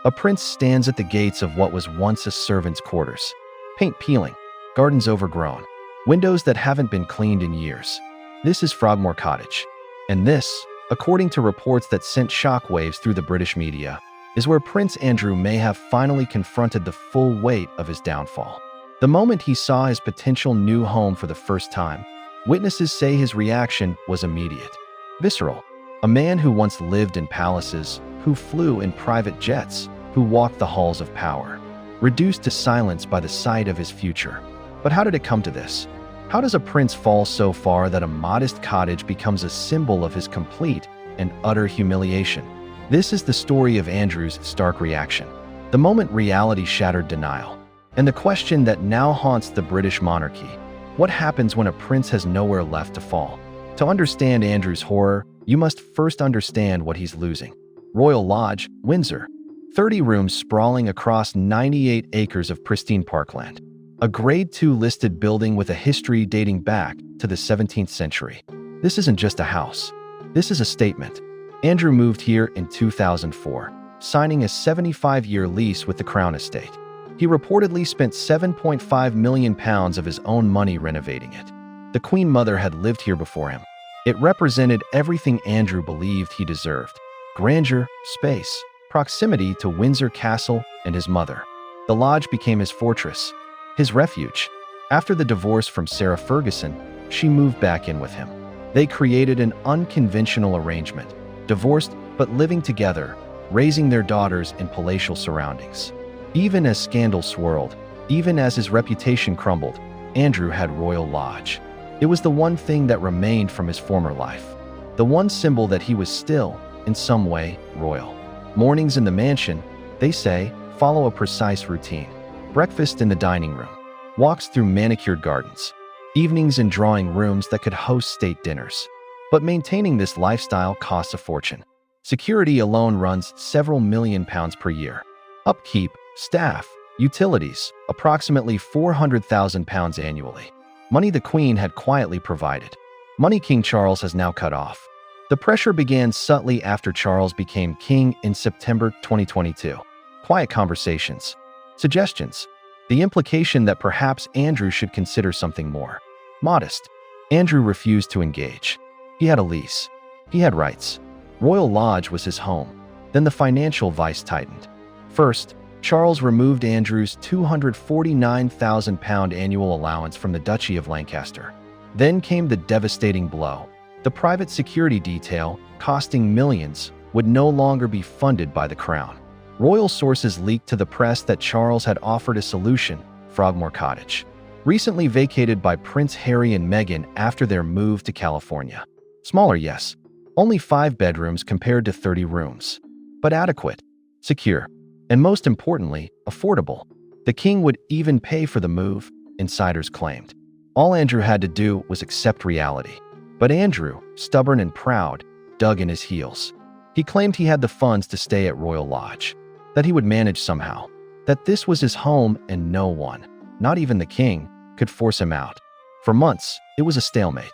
A prince stands at the gates of what was once a servant's quarters. Paint peeling, gardens overgrown, windows that haven't been cleaned in years. This is Frogmore Cottage. And this, according to reports that sent shockwaves through the British media, is where Prince Andrew may have finally confronted the full weight of his downfall. The moment he saw his potential new home for the first time, witnesses say his reaction was immediate. Visceral. A man who once lived in palaces, who flew in private jets, who walked the halls of power, reduced to silence by the sight of his future. But how did it come to this? How does a prince fall so far that a modest cottage becomes a symbol of his complete and utter humiliation? This is the story of Andrew's stark reaction, the moment reality shattered denial, and the question that now haunts the British monarchy: what happens when a prince has nowhere left to fall? To understand Andrew's horror, you must first understand what he's losing. Royal Lodge, Windsor. 30 rooms sprawling across 98 acres of pristine parkland. A Grade II listed building with a history dating back to the 17th century. This isn't just a house. This is a statement. Andrew moved here in 2004, signing a 75-year lease with the Crown Estate. He reportedly spent £7.5 million of his own money renovating it. The Queen Mother had lived here before him. It represented everything Andrew believed he deserved: grandeur, space, proximity to Windsor Castle and his mother. The lodge became his fortress, his refuge. After the divorce from Sarah Ferguson, she moved back in with him. They created an unconventional arrangement, divorced but living together, raising their daughters in palatial surroundings. Even as scandal swirled, even as his reputation crumbled, Andrew had Royal Lodge. It was the one thing that remained from his former life, the one symbol that he was still, in some way, royal. Mornings in the mansion, they say, follow a precise routine. Breakfast in the dining room, walks through manicured gardens, evenings in drawing rooms that could host state dinners. But maintaining this lifestyle costs a fortune. Security alone runs several £1 million per year. Upkeep, staff, utilities, approximately £400,000 annually. Money the Queen had quietly provided. Money King Charles has now cut off. The pressure began subtly after Charles became king in September 2022. Quiet conversations, suggestions, the implication that perhaps Andrew should consider something more modest. Andrew refused to engage. He had a lease. He had rights. Royal Lodge was his home. Then the financial vice tightened. First, Charles removed Andrew's £249,000 annual allowance from the Duchy of Lancaster. Then came the devastating blow. The private security detail, costing millions, would no longer be funded by the Crown. Royal sources leaked to the press that Charles had offered a solution: Frogmore Cottage, recently vacated by Prince Harry and Meghan after their move to California. Smaller, yes. Only 5 bedrooms compared to 30 rooms. But adequate, secure, and most importantly, affordable. The king would even pay for the move, insiders claimed. All Andrew had to do was accept reality. But Andrew, stubborn and proud, dug in his heels. He claimed he had the funds to stay at Royal Lodge, that he would manage somehow, that this was his home and no one, not even the king, could force him out. For months, it was a stalemate.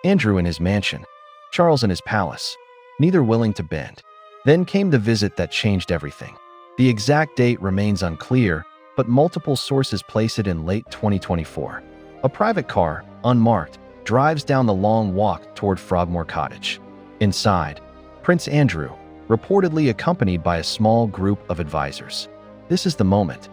Andrew in his mansion, Charles in his palace, neither willing to bend. Then came the visit that changed everything. The exact date remains unclear, but multiple sources place it in late 2024. A private car, unmarked, drives down the long walk toward Frogmore Cottage. Inside, Prince Andrew, reportedly accompanied by a small group of advisors. This is the moment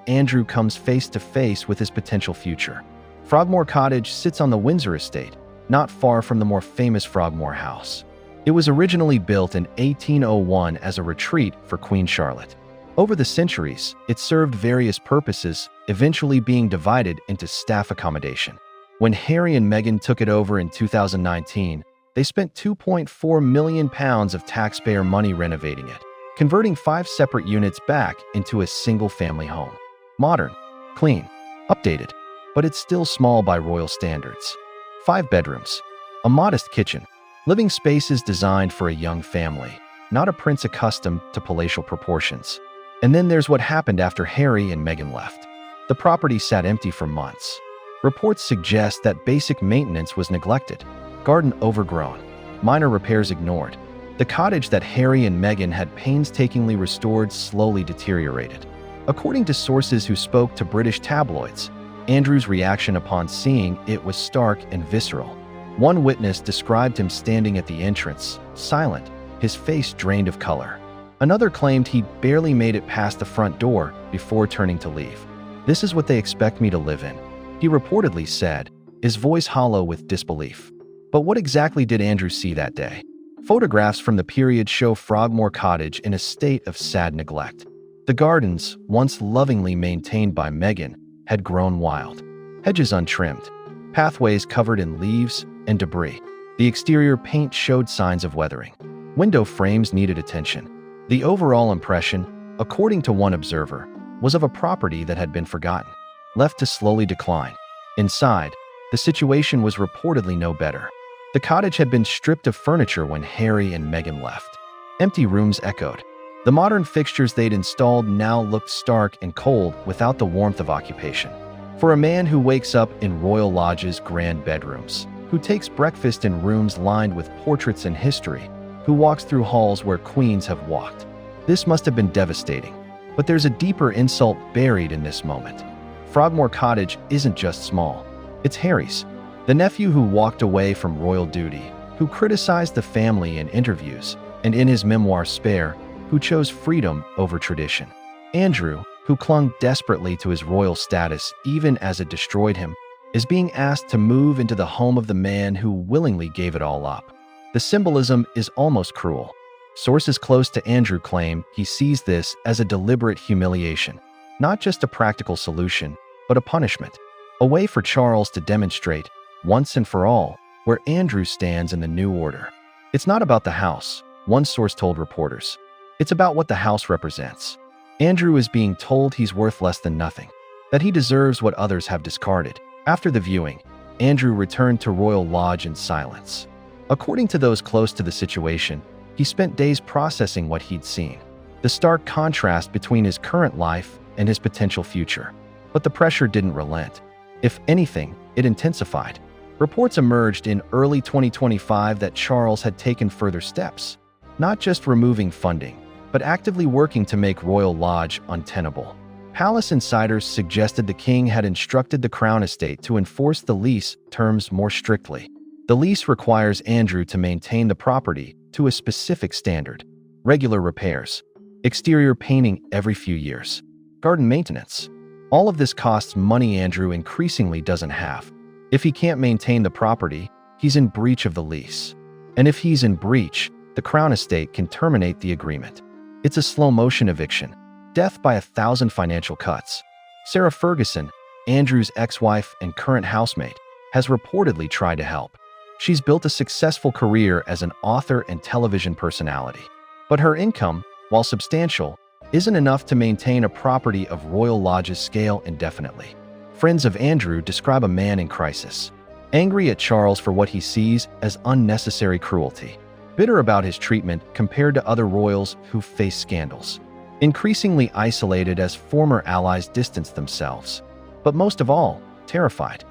Andrew comes face to face with his potential future. Frogmore Cottage sits on the Windsor estate, not far from the more famous Frogmore House. It was originally built in 1801 as a retreat for Queen Charlotte. Over the centuries, it served various purposes, eventually being divided into staff accommodation. When Harry and Meghan took it over in 2019, they spent £2.4 million of taxpayer money renovating it, converting 5 separate units back into a single-family home. Modern, clean, updated, but it's still small by royal standards. 5 bedrooms, a modest kitchen, living spaces designed for a young family, not a prince accustomed to palatial proportions. And then there's what happened after Harry and Meghan left. The property sat empty for months. Reports suggest that basic maintenance was neglected, garden overgrown, minor repairs ignored. The cottage that Harry and Meghan had painstakingly restored slowly deteriorated. According to sources who spoke to British tabloids, Andrew's reaction upon seeing it was stark and visceral. One witness described him standing at the entrance, silent, his face drained of color. Another claimed he barely made it past the front door before turning to leave. "This is what they expect me to live in," he reportedly said, his voice hollow with disbelief. But what exactly did Andrew see that day? Photographs from the period show Frogmore Cottage in a state of sad neglect. The gardens, once lovingly maintained by Meghan, had grown wild. Hedges untrimmed, pathways covered in leaves and debris. The exterior paint showed signs of weathering. Window frames needed attention. The overall impression, according to one observer, was of a property that had been forgotten, left to slowly decline. Inside, the situation was reportedly no better. The cottage had been stripped of furniture when Harry and Meghan left. Empty rooms echoed. The modern fixtures they'd installed now looked stark and cold without the warmth of occupation. For a man who wakes up in Royal Lodge's grand bedrooms, who takes breakfast in rooms lined with portraits and history, who walks through halls where queens have walked, this must have been devastating. But there's a deeper insult buried in this moment. Frogmore Cottage isn't just small. It's Harry's, the nephew who walked away from royal duty, who criticized the family in interviews, and in his memoir Spare, who chose freedom over tradition. Andrew, who clung desperately to his royal status even as it destroyed him, is being asked to move into the home of the man who willingly gave it all up. The symbolism is almost cruel. Sources close to Andrew claim he sees this as a deliberate humiliation, not just a practical solution, but a punishment, a way for Charles to demonstrate, once and for all, where Andrew stands in the new order. It's not about the house, one source told reporters. It's about what the house represents. Andrew is being told he's worth less than nothing, that he deserves what others have discarded. After the viewing, Andrew returned to Royal Lodge in silence. According to those close to the situation, he spent days processing what he'd seen, the stark contrast between his current life and his potential future. But the pressure didn't relent. If anything, it intensified. Reports emerged in early 2025 that Charles had taken further steps, not just removing funding, but actively working to make Royal Lodge untenable. Palace insiders suggested the king had instructed the Crown Estate to enforce the lease terms more strictly. The lease requires Andrew to maintain the property to a specific standard: regular repairs, exterior painting every few years, garden maintenance. All of this costs money Andrew increasingly doesn't have. If he can't maintain the property, he's in breach of the lease. And if he's in breach, the Crown Estate can terminate the agreement. It's a slow-motion eviction, death by 1,000 financial cuts. Sarah Ferguson, Andrew's ex-wife and current housemate, has reportedly tried to help. She's built a successful career as an author and television personality. But her income, while substantial, isn't enough to maintain a property of Royal Lodge's scale indefinitely. Friends of Andrew describe a man in crisis, angry at Charles for what he sees as unnecessary cruelty, bitter about his treatment compared to other royals who face scandals, increasingly isolated as former allies distance themselves, but most of all, terrified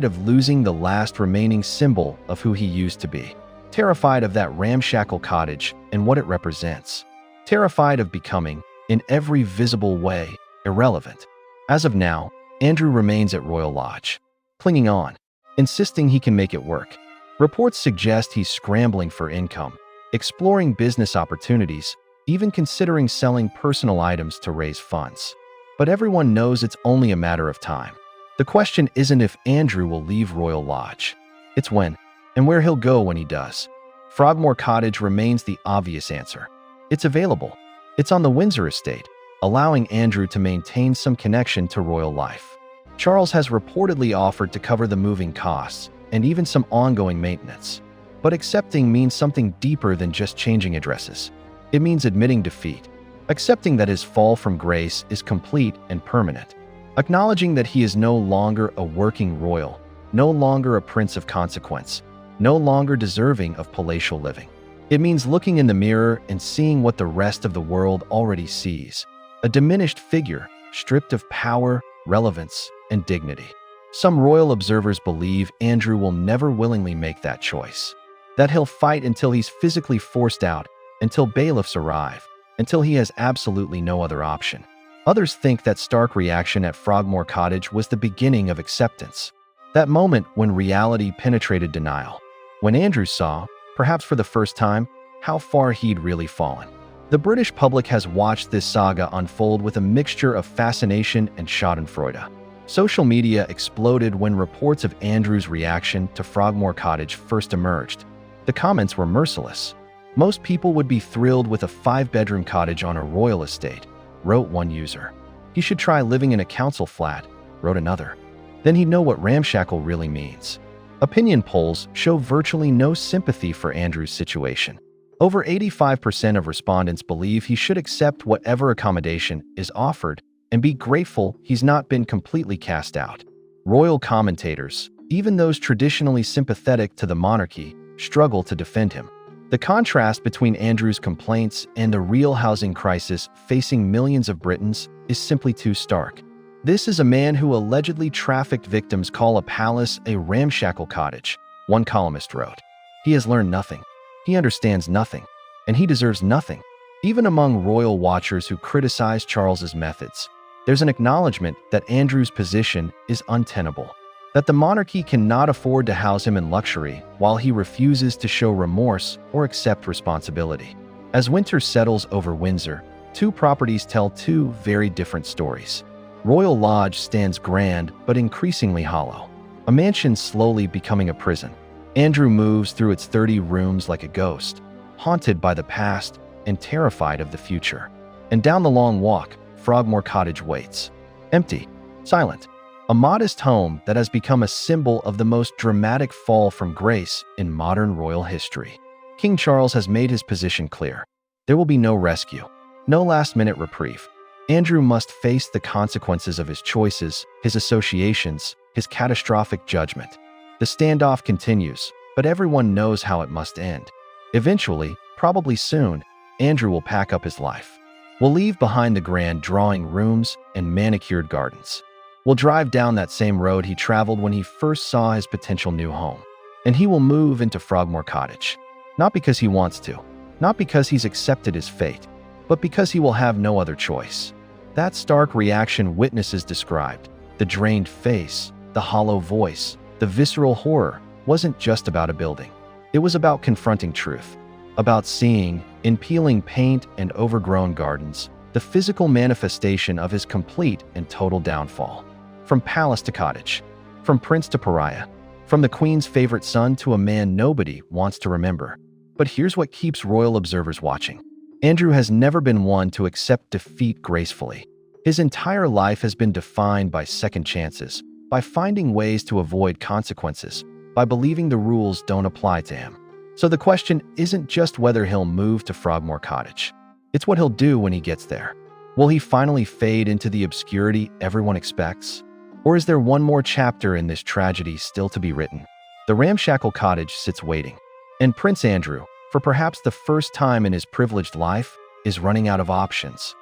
of losing the last remaining symbol of who he used to be, terrified of that ramshackle cottage and what it represents, terrified of becoming, in every visible way, irrelevant. As of now, Andrew remains at Royal Lodge, clinging on, insisting he can make it work. Reports suggest he's scrambling for income, exploring business opportunities, even considering selling personal items to raise funds. But everyone knows it's only a matter of time. The question isn't if Andrew will leave Royal Lodge. It's when, and where he'll go when he does. Frogmore Cottage remains the obvious answer. It's available. It's on the Windsor estate, allowing Andrew to maintain some connection to royal life. Charles has reportedly offered to cover the moving costs and even some ongoing maintenance. But accepting means something deeper than just changing addresses. It means admitting defeat, accepting that his fall from grace is complete and permanent, acknowledging that he is no longer a working royal, no longer a prince of consequence, no longer deserving of palatial living. It means looking in the mirror and seeing what the rest of the world already sees: a diminished figure, stripped of power, relevance, and dignity. Some royal observers believe Andrew will never willingly make that choice. that he'll fight until he's physically forced out, until bailiffs arrive, until he has absolutely no other option. Others think that stark reaction at Frogmore Cottage was the beginning of acceptance. That moment when reality penetrated denial. When Andrew saw, perhaps for the first time, how far he'd really fallen. The British public has watched this saga unfold with a mixture of fascination and schadenfreude. Social media exploded when reports of Andrew's reaction to Frogmore Cottage first emerged. The comments were merciless. Most people would be thrilled with a 5-bedroom cottage on a royal estate, wrote one user. He should try living in a council flat, wrote another. Then he'd know what ramshackle really means. Opinion polls show virtually no sympathy for Andrew's situation. Over 85% of respondents believe he should accept whatever accommodation is offered and be grateful he's not been completely cast out. Royal commentators, even those traditionally sympathetic to the monarchy, struggle to defend him. The contrast between Andrew's complaints and the real housing crisis facing millions of Britons is simply too stark. This is a man who allegedly trafficked victims call a palace a ramshackle cottage, one columnist wrote. He has learned nothing. He understands nothing. And he deserves nothing. Even among royal watchers who criticize Charles's methods, there's an acknowledgement that Andrew's position is untenable. That the monarchy cannot afford to house him in luxury while he refuses to show remorse or accept responsibility. As winter settles over Windsor, two properties tell two very different stories. Royal Lodge stands grand but increasingly hollow, a mansion slowly becoming a prison. Andrew moves through its 30 rooms like a ghost, haunted by the past and terrified of the future. And down the long walk, Frogmore Cottage waits. Empty, silent. A modest home that has become a symbol of the most dramatic fall from grace in modern royal history. King Charles has made his position clear. There will be no rescue, no last-minute reprieve. Andrew must face the consequences of his choices, his associations, his catastrophic judgment. The standoff continues, but everyone knows how it must end. Eventually, probably soon, Andrew will pack up his life. We'll leave behind the grand drawing rooms and manicured gardens. We'll drive down that same road he traveled when he first saw his potential new home. And he will move into Frogmore Cottage. Not because he wants to, not because he's accepted his fate, but because he will have no other choice. That stark reaction witnesses described, the drained face, the hollow voice, the visceral horror, wasn't just about a building. It was about confronting truth, about seeing, in peeling paint and overgrown gardens, the physical manifestation of his complete and total downfall. From palace to cottage, from prince to pariah, from the queen's favorite son to a man nobody wants to remember. But here's what keeps royal observers watching. Andrew has never been one to accept defeat gracefully. His entire life has been defined by second chances, by finding ways to avoid consequences, by believing the rules don't apply to him. So the question isn't just whether he'll move to Frogmore Cottage. It's what he'll do when he gets there. Will he finally fade into the obscurity everyone expects? Or is there one more chapter in this tragedy still to be written? The ramshackle cottage sits waiting. And Prince Andrew, for perhaps the first time in his privileged life, is running out of options.